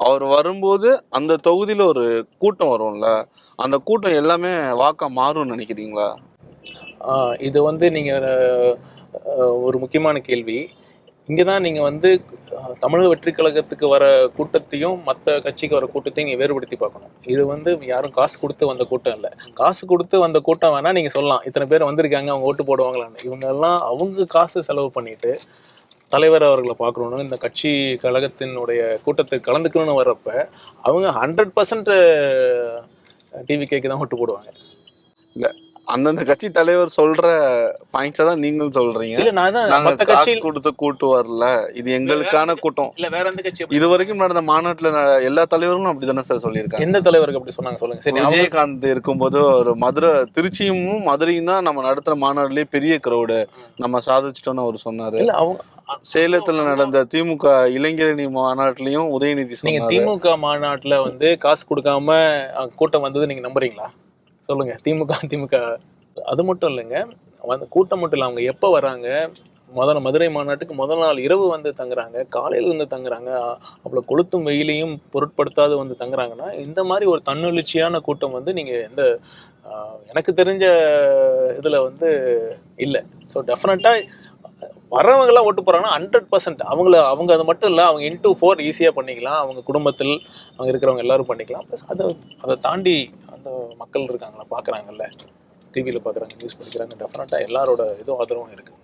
அவர் வரும்போது அந்த தொகுதியில ஒரு கூட்டம் வரும்ல, அந்த கூட்டம் எல்லாமே வாக்கா மாறும்னு நினைக்கிறீங்களா? இது வந்து நீங்கள் ஒரு முக்கியமான கேள்வி. இங்கே தான் நீங்கள் வந்து தமிழக வெற்றி கழகத்துக்கு வர கூட்டத்தையும் மற்ற கட்சிக்கு வர கூட்டத்தையும் நீங்கள் வேறுபடுத்தி பார்க்கணும். இது வந்து யாரும் காசு கொடுத்து வந்த கூட்டம் இல்லை. காசு கொடுத்து வந்த கூட்டம் வேணால் நீங்கள் சொல்லலாம், இத்தனை பேர் வந்திருக்காங்க, அவங்க ஓட்டு போடுவாங்களான்னு. இவங்கெல்லாம் அவங்க காசு செலவு பண்ணிட்டு தலைவர் அவர்களை பார்க்கணும், இந்த கட்சி கழகத்தினுடைய கூட்டத்துக்கு கலந்துக்கணும்னு வர்றப்ப அவங்க 100% டிவிகேக்கு தான் ஓட்டு போடுவாங்க. இல்ல, அந்தந்த கட்சி தலைவர் சொல்ற பாயிண்ட்ஸை தான் நீங்களும் சொல்றீங்க. இல்ல நான் தான் நாங்க மற்ற காசு கட்சி கொடுத்து கூட்டு வரல, இது எங்களுக்கான கூட்டம். இல்ல வேற எந்த கட்சி இது வரைக்கும் நடந்த மாநாட்டுல எல்லா தலைவர்களும் அப்படிதானே சார் சொல்லியிருக்காங்க. எந்த தலைவருக்கு அப்படி சொன்னாங்க சொல்லுங்க. சரி, விஜயகாந்த் இருக்கும்போது ஒரு மதுரை, திருச்சியும் மதுரையும் தான் நம்ம நடத்துற மாநாடுலயே பெரிய கிரௌடு, நம்ம சாதிச்சிட்டோம்னு அவர் சொன்னாரு. இல்ல அவங்க சேலத்துல நடந்த திமுக இளைஞரணி மாநாட்டிலையும் உதயநிதி நீங்க சொன்னாரு. திமுக மாநாட்டுல வந்து காசு கொடுக்காம கூட்டம் வந்தது நீங்க நம்புறீங்களா? சொல்லுங்க. திமுக அது மட்டும் இல்லைங்க, வந்து கூட்டம் மட்டும் இல்லை, அவங்க எப்போ வராங்க, மதுரை மாநாட்டுக்கு முதல் நாள் இரவு வந்து தங்குறாங்க, காலையில் வந்து தங்குறாங்க, அவ்வளோ கொளுத்தும் வெயிலையும் பொருட்படுத்தாது வந்து தங்குறாங்கன்னா இந்த மாதிரி ஒரு தன்னெழுச்சியான கூட்டம் வந்து நீங்கள் எந்த எனக்கு தெரிஞ்ச இதில் வந்து இல்லை. ஸோ டெஃபினட்டாக வரவங்கெல்லாம் ஓட்டு போகிறாங்கன்னா 100% அவங்க அது மட்டும் இல்லை, அவங்க இன்டூ 4 ஈஸியாக பண்ணிக்கலாம். அவங்க குடும்பத்தில் அவங்க இருக்கிறவங்க எல்லாரும் பண்ணிக்கலாம். ப்ளஸ் அதை தாண்டி அந்த மக்கள் இருக்காங்களா, பார்க்குறாங்கல்ல, டிவியில் பார்க்குறாங்க, நியூஸ் படிக்கிறாங்க, டெஃபினட்டாக எல்லாரோட இதுவும் ஆதரவும் இருக்குது.